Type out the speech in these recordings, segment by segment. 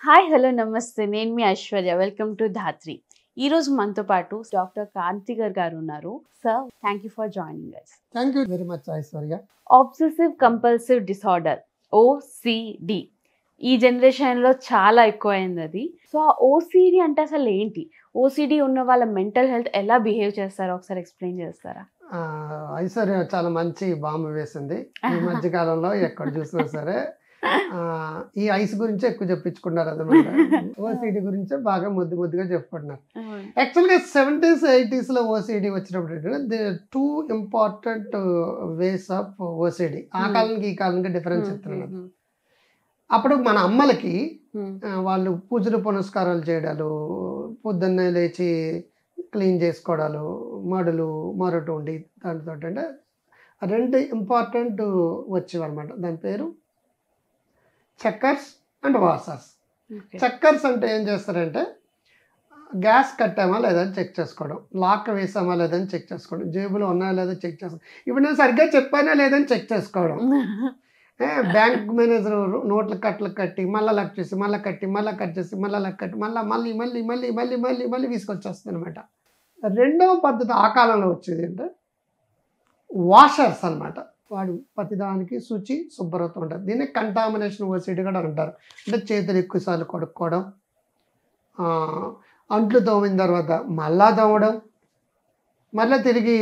Hi hello నమస్తే నేను మీ Aishwarya welcome to ధాత్రి. ఈరోజు మనతో పాటు డాక్టర్ కార్తిక్ గారు ఉన్నారు. Sir thank you for joining us. Thank you very much Aishwarya. Obsessive compulsive disorder OCD ఈ జనరేషన్లో చాలా ఎక్కువైంది అది. సో ఆ ఓసిడి అంటే అసలు ఏంటి? ఓసిడి ఉన్న వాళ్ళ మెంటల్ హెల్త్ ఎలా బిహేవ్ చేస్తారో ఒకసారి ఎక్స్ప్లెయిన్ చేస్తారా? ఐశ్వర్య చాలా మంచి బాంబు వేసింది. ఈ మధ్య కాలంలో ఎక్కడ చూసినా సరే ఈ ఐస్ గురించి ఎక్కువ చెప్పించుకున్నారు అనమాట. ఓసిడి గురించి బాగా ముద్దుగా చెప్పుకుంటున్నారు. యాక్చువల్గా 70s 80s ఓసిడి వచ్చినప్పుడు two important ways of OCD. ఆ కాలానికి ఈ కాలానికి డిఫరెన్స్ చెప్తున్నాను. అప్పుడు మన అమ్మలకి వాళ్ళు పూజలు పునస్కారాలు చేయడాలు, పొద్దున్నే లేచి క్లీన్ చేసుకోవడాలు, మరొకటి ఉండి దాంతో అంటే రెండు ఇంపార్టెంట్ వచ్చేవన్నమాట. దాని పేరు చెక్కర్స్ అండ్ వాషర్స్. చెక్కర్స్ అంటే ఏం చేస్తారంటే గ్యాస్ కట్టామా లేదని చెక్ చేసుకోవడం, లాక్ వేసామా లేదని చెక్ చేసుకోవడం, జేబులో ఉన్నాయా లేదా చెక్ చేసుకోవడం, ఇప్పుడు నేను సరిగ్గా చెప్పానా లేదని చెక్ చేసుకోవడం. బ్యాంక్ మేనేజర్ నోట్ల కట్టలు కట్టి మళ్ళీ లక్ చేసి మళ్ళీ కట్టి మళ్ళీ కట్ చేసి మళ్ళీ లక్ కట్టి మళ్ళీ మళ్ళీ మళ్ళీ మళ్ళీ మళ్ళీ మళ్ళీ తీసుకొచ్చేస్తుంది అనమాట. రెండవ పద్ధతి ఆ కాలంలో వచ్చేది అంటే వాషర్స్ అనమాట. వాడు ప్రతిదానికి శుచి శుభ్రత ఉంటుంది. దీన్ని కంటామినేషన్ ఓసిడి కూడా అంటారు. అంటే చేతులు ఎక్కువసార్లు కడుక్కోవడం, అంట్లు తోమిన తర్వాత మళ్ళా తోమడం, మళ్ళీ తిరిగి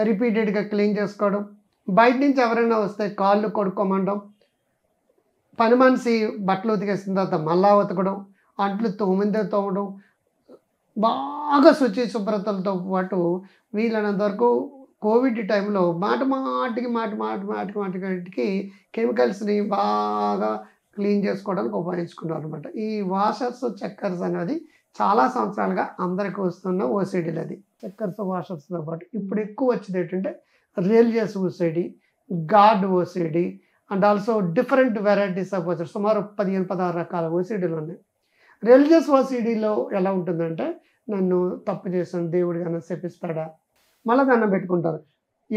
రిపీటెడ్గా క్లీన్ చేసుకోవడం, బయట నుంచి ఎవరైనా వస్తే కాళ్ళు కొడుకోమండం, పని మనిషి బట్టలు ఉతికేసిన తర్వాత మళ్ళా ఉతకడం, అంట్లు తోమడం, బాగా శుచి శుభ్రతలతో పాటు వీలైనంత వరకు కోవిడ్ టైంలో మాటికి కెమికల్స్ని బాగా క్లీన్ చేసుకోవడానికి ఉపయోగించుకున్నారు అనమాట. ఈ వాషర్స్ చెక్కర్స్ అనేది చాలా సంవత్సరాలుగా అందరికి వస్తున్న ఓసిడీలు. అది చెక్కర్స్ వాషర్స్తో పాటు ఇప్పుడు ఎక్కువ వచ్చేది ఏంటంటే religious OCD, God OCD and also different varieties of OCD. సుమారు 15-16 రకాల ఓసిడీలు ఉన్నాయి. రిలీజియస్ ఓసిడీలో ఎలా ఉంటుందంటే నన్ను తప్పు చేశాను దేవుడు కన్నా శపిస్తాడా, మళ్ళీ దండం పెట్టుకుంటారు.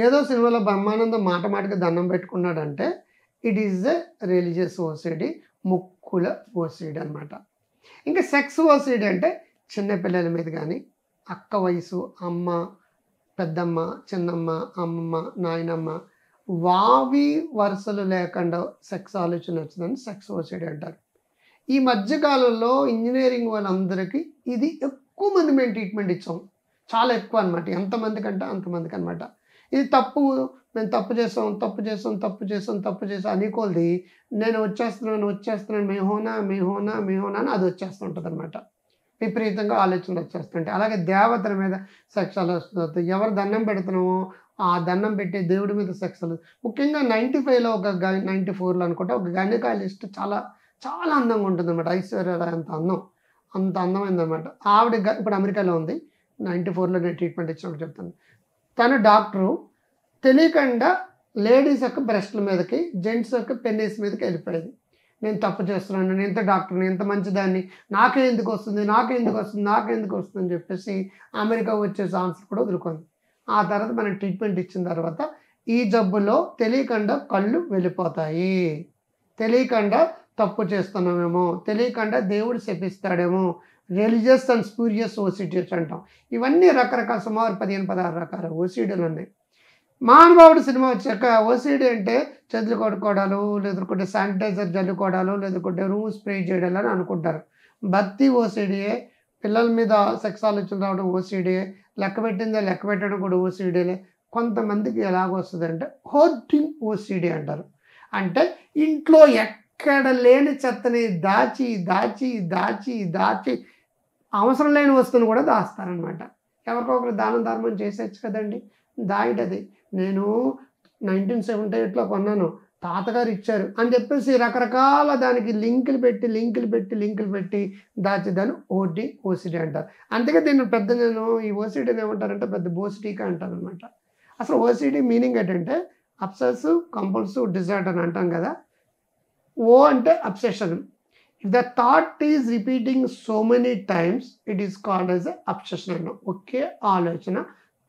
ఏదో సినిమాలో బ్రహ్మానందం మాటకి దండం పెట్టుకున్నాడంటే it is a religious OCD, ముక్కుల ఓసిడి అనమాట. ఇంకా సెక్స్ ఓసిడి అంటే చిన్నపిల్లల మీద కానీ అక్క వయసు, అమ్మ, పెద్దమ్మ, చిన్నమ్మ, అమ్మమ్మ, నాయనమ్మ, వావి వరుసలు లేకుండా సెక్స్ ఆలోచన వచ్చిందని సెక్స్ ఓసిడి అంటారు. ఈ మధ్యకాలంలో ఇంజనీరింగ్ వాళ్ళందరికీ ఇది ఎక్కువ మంది మేము ట్రీట్మెంట్ ఇచ్చాం. చాలా ఎక్కువ అనమాట. ఎంతమందికి అంటే అంతమందికి అనమాట. ఇది తప్పు, మేము తప్పు చేసాం అని కొలిది నేను వచ్చేస్తున్నాను మేహోనా అని అది వచ్చేస్తుంటుంది అనమాట. విపరీతంగా ఆలోచనలు వచ్చేస్తుంటాయి. అలాగే దేవతల మీద సెక్సాలు వస్తుంది. ఎవరు దండం పెడుతున్నామో ఆ దండం పెట్టి దేవుడి మీద సెక్సాలు. ముఖ్యంగా 95లో 94లో అనుకుంటా ఒక గైనకాలజిస్ట్ చాలా చాలా అందంగా ఉంటుంది అనమాట. ఐశ్వర్య అంత అందమైందనమాట. ఆవిడ ఇప్పుడు అమెరికాలో ఉంది. 94లో నేను ట్రీట్మెంట్ ఇచ్చినప్పుడు చెప్తాను. తను డాక్టరు తెలియకుండా లేడీస్ యొక్క బ్రెస్ట్ల మీదకి, జెంట్స్ యొక్క పెన్నీస్ మీదకి వెళ్ళిపోయేది. నేను తప్పు చేస్తున్నాను, నేను ఎంత డాక్టర్ని, ఎంత మంచిదాన్ని, నాకే ఎందుకు వస్తుంది అని చెప్పేసి అమెరికా వచ్చే ఛాన్స్ కూడా వదులుకుంది. ఆ తర్వాత మనం ట్రీట్మెంట్ ఇచ్చిన తర్వాత ఈ జబ్బులో తెలియకుండా కళ్ళు వెళ్ళిపోతాయి, తెలియకుండా తప్పు చేస్తున్నామేమో, తెలియకుండా దేవుడు శపిస్తాడేమో, రిలీజియస్ అండ్ స్పూరియస్ ఓసిడీస్ అంటాం. ఇవన్నీ రకరకాల సుమారు 15-16 రకాల ఓసిడీలు ఉన్నాయి. మహానుభావుడు సినిమా వచ్చాక ఓసిడి అంటే చేతులు కొట్టుకోవడాలు, లేదంటే శానిటైజర్ జల్లుకోవడాలు, లేదంటే రూమ్ స్ప్రే చేయడాలు అని అనుకుంటారు. భక్తి ఓసిడియే, పిల్లల మీద సెక్స్ ఆలోచన రావడం ఓసిడియే, లెక్క పెట్టడం కూడా ఓసిడీలే. కొంతమందికి ఎలాగొస్తుంది అంటే హోర్డింగ్ ఓసిడి అంటారు. అంటే ఇంట్లో ఎక్కడ లేని చెత్తని దాచి అవసరం లేని వస్తువుని కూడా దాస్తారనమాట. ఎవరికొకరు దానం ధర్మం చేసేచ్చు కదండి. దాయిటది నేను 1978లో కొన్నాను, తాతగారు ఇచ్చారు అని చెప్పేసి రకరకాల దానికి లింకులు పెట్టి దాచేదాన్ని ఓసిడి అంటారు. అందుకే నేను ఈ ఓసిడీని ఏమంటారంటే పెద్ద బోసిటీగా అంటారు అనమాట. అసలు ఓసిడి మీనింగ్ ఏంటంటే అబ్సెసివ్ కంపల్సివ్ డిజార్డర్ అని అంటాం కదా. ఓ అంటే obsession. If the thought is repeating so many times, it is called as obsession అన్నాం. ఒకే ఆలోచన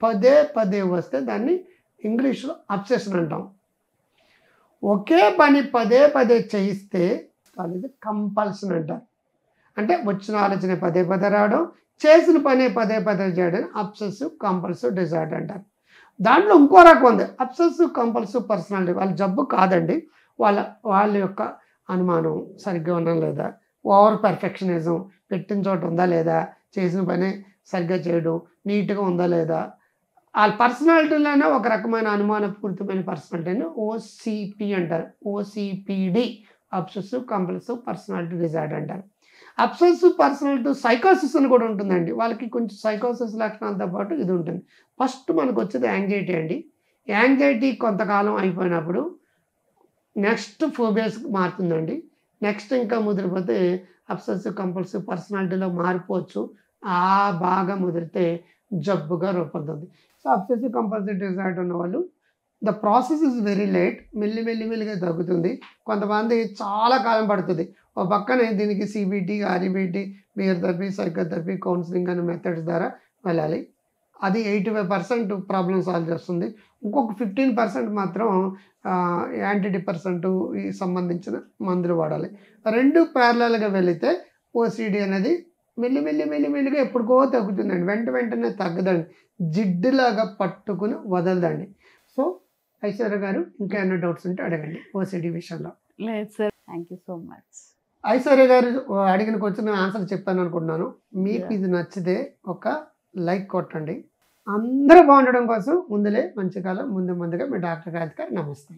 పదే వస్తే దాన్ని ఇంగ్లీష్లో అబ్సెషన్ అంటాం. ఒకే పని పదే చేయిస్తే అది కంపల్షన్ అంటారు. అంటే వచ్చిన ఆలోచన పదే పదే రావడం, చేసిన పని పదే పదే చేయడం అబ్సెసివ్ కంపల్సివ్ డిజార్డర్ అంటారు. దాంట్లో ఇంకో రకం ఉంది, అబ్సెసివ్ కంపల్సివ్ పర్సనాలిటీ. వాళ్ళ జబ్బు కాదండి, వాళ్ళ యొక్క అనుమానం సరిగ్గా ఉన్నా లేదా, ఓవర్ పర్ఫెక్షనిజం, పెట్టిన చోట ఉందా లేదా, చేసిన పని సరిగ్గా చేయడం, నీట్గా ఉందా లేదా, వాళ్ళ పర్సనాలిటీలోనే ఒక రకమైన అనుమానపూరితమైన పర్సనాలిటీని ఓసిపి అంటారు. ఓసిపిడి, అబ్సెసివ్ కంపల్సివ్ పర్సనాలిటీ డిజార్డర్ అంటారు. అబ్సెసివ్ పర్సనాలిటీ సైకోసిస్ అని కూడా ఉంటుందండి. వాళ్ళకి కొంచెం సైకోసిస్ లక్షణాలతో పాటు ఇది ఉంటుంది. ఫస్ట్ మనకు వచ్చేది యాంగ్జైటీ అండి. యాంగ్జైటీ కొంతకాలం అయిపోయినప్పుడు నెక్స్ట్ ఫోబియాస్కి మారుతుందండి. నెక్స్ట్ ఇంకా ముదిరిపోతే అబ్సెసివ్ కంపల్సివ్ పర్సనాలిటీలో మారిపోవచ్చు. బాగా ముదిరితే జబ్బుగా రూపొందుతుంది. సో అబ్సెసివ్ కంపల్సివ్ డిజార్డర్ ఉన్నవాళ్ళు the process is very late, మెల్లిగా తగ్గుతుంది. కొంతమంది చాలా కాలం పడుతుంది. ఒక పక్కనే దీనికి CBT, REBT, behaviour therapy, psychotherapy, counselling అనే మెథడ్స్ ద్వారా వెళ్ళాలి. అది 85% ప్రాబ్లమ్ సాల్వ్ చేస్తుంది. ఇంకొక 15% మాత్రం యాంటీ డిప్రెసెంట్ సంబంధించిన మందులు వాడాలి. రెండు ప్యారలల్గా వెళితే ఓసిడి అనేది మెల్లిగా ఎప్పుడుకో తగ్గుతుందండి. వెంటనే తగ్గదండి, జిడ్డులాగా పట్టుకుని వదలదండి. సో ఐశ్వర్య గారు ఇంకా ఏమైనా డౌట్స్ ఉంటే అడగండి ఓసిడి విషయంలో. లేదు sir, thank you so much. Aishwarya గారు అడిగిన క్వశ్చన్ ఆన్సర్ చెప్పాను అనుకుంటున్నాను. మీకు ఇది నచ్చితే ఒక లైక్ కొట్టండి. అందరూ బాగుండడం కోసం ముందులే మంచి కాలం ముందుగా మీ డాక్టర్ గారి నమస్తే.